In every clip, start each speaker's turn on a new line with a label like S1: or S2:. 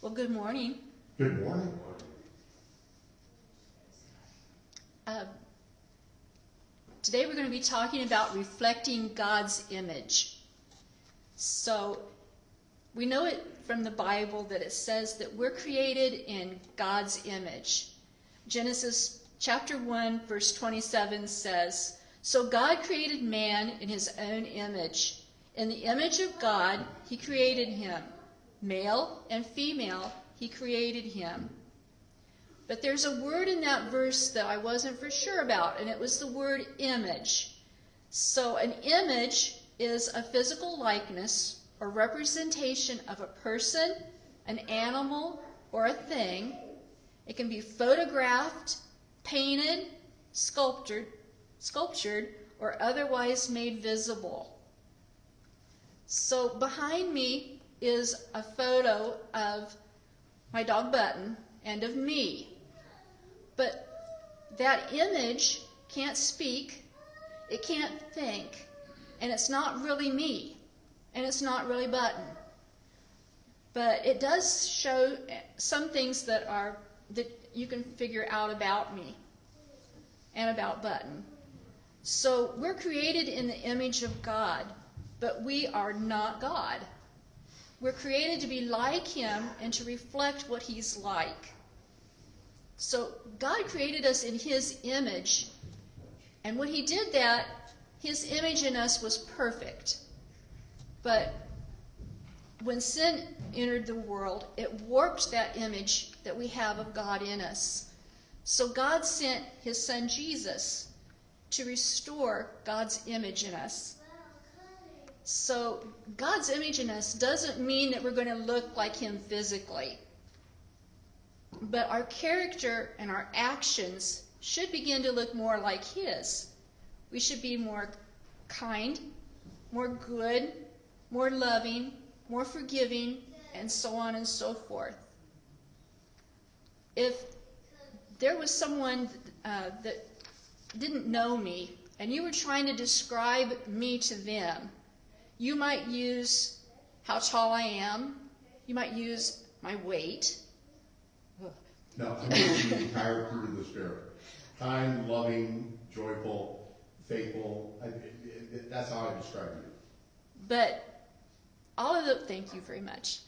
S1: Well, good morning.
S2: Good morning.
S1: Today we're going to be talking about reflecting God's image. So we know it from the Bible that it says that we're created in God's image. Genesis chapter 1 verse 27 says, "So God created man in his own image. In the image of God he created him. Male and female he created him." But there's a word in that verse that I wasn't for sure about, and it was the word image. So an image is a physical likeness or representation of a person, an animal, or a thing. It can be photographed, painted, sculptured, or otherwise made visible. So behind me is a photo of my dog Button and of me. But that image can't speak, it can't think, and it's not really me, and it's not really Button. But it does show some things that you can figure out about me and about Button. So we're created in the image of God, but we are not God. We're created to be like him and to reflect what he's like. So God created us in his image, and when he did that, his image in us was perfect. But when sin entered the world, it warped that image that we have of God in us. So God sent his son Jesus to restore God's image in us. So God's image in us doesn't mean that we're going to look like him physically. But our character and our actions should begin to look more like his. We should be more kind, more good, more loving, more forgiving, and so on and so forth. If there was someone that didn't know me and you were trying to describe me to them, you might use how tall I am. You might use my weight.
S2: No, I'm using the entire fruit of the Spirit. Kind, loving, joyful, faithful. That's how I describe you.
S1: But thank you very much.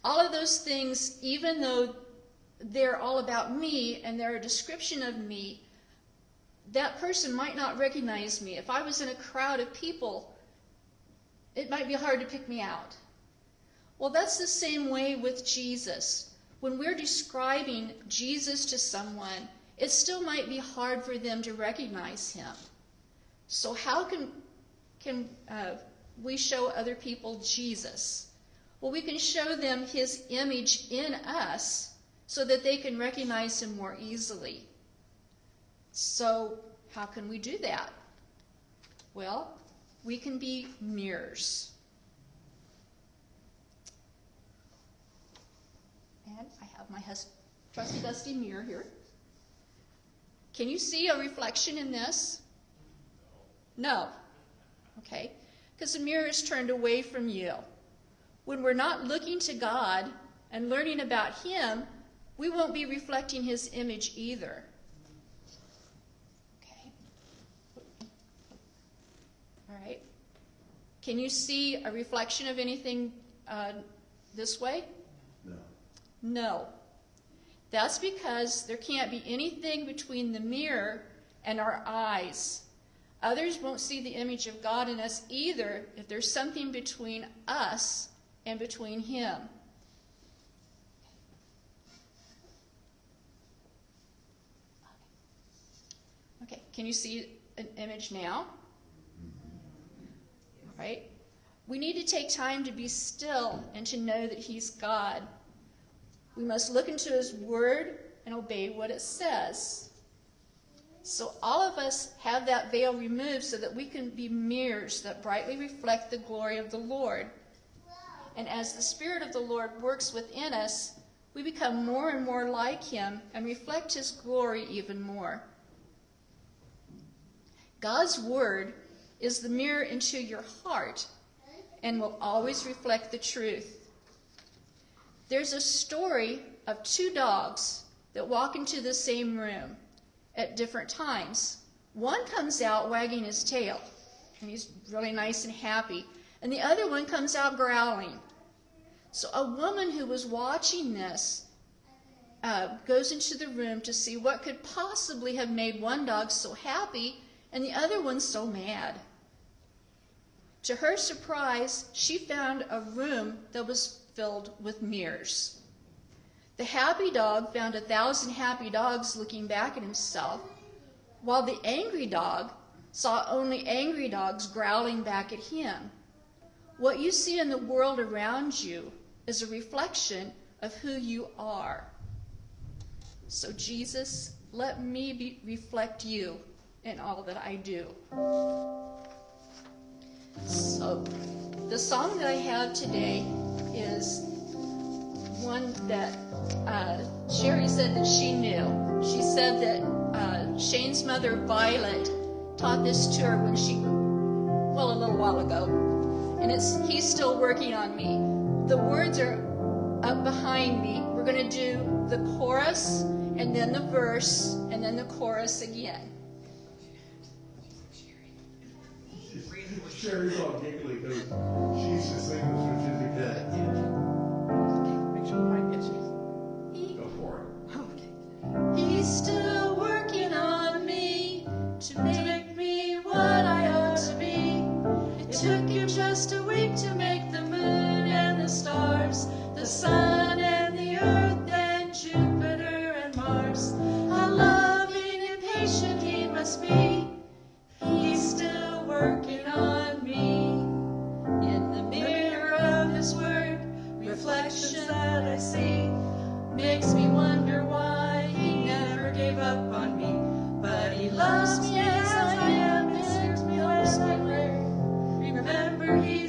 S1: All of those things, even though they're all about me and they're a description of me, that person might not recognize me. If I was in a crowd of people, it might be hard to pick me out. Well, that's the same way with Jesus. When we're describing Jesus to someone, it still might be hard for them to recognize him. So how can we show other people Jesus? Well, we can show them his image in us so that they can recognize him more easily. So how can we do that? Well, we can be mirrors. And I have my trusty dusty mirror here. Can you see a reflection in this? No. Okay. Because the mirror is turned away from you. When we're not looking to God and learning about him, we won't be reflecting his image either. Okay. All right. Can you see a reflection of anything this way?
S2: No.
S1: No. That's because there can't be anything between the mirror and our eyes. Others won't see the image of God in us either if there's something between us and between him. Okay, can you see an image now? All right. We need to take time to be still and to know that he's God. We must look into his word and obey what it says. So all of us have that veil removed so that we can be mirrors that brightly reflect the glory of the Lord. And as the Spirit of the Lord works within us, we become more and more like him and reflect his glory even more. God's word is the mirror into your heart and will always reflect the truth. There's a story of two dogs that walk into the same room at different times. One comes out wagging his tail, and he's really nice and happy, and the other one comes out growling. So a woman who was watching this goes into the room to see what could possibly have made one dog so happy and the other one so mad. To her surprise, she found a room that was filled with mirrors. The happy dog found 1,000 happy dogs looking back at himself, while the angry dog saw only angry dogs growling back at him. What you see in the world around you is a reflection of who you are. So Jesus, let me reflect you in all that I do. So the song that I have today is one that Sherry said that she knew. She said that Shane's mother, Violet, taught this to her when she, well, a little while ago. And he's still working on me. The words are up behind me. We're going to do the chorus, and then the verse, and then the chorus again.
S2: Sherry's all giggly because she used to sing this when she was a kid.
S3: Make sure the mic gets you.
S2: Go for it.
S1: Okay. He's still working on me to make me what I ought to be. It took him just a week to make the moon and the stars, the sun and the earth and Jupiter and Mars. How loving and patient he must be. He's still working on me. In the mirror of his word, reflections that I see makes me wonder why he never gave up on me. But he loves me as I am, and hears me when I pray. Remember, he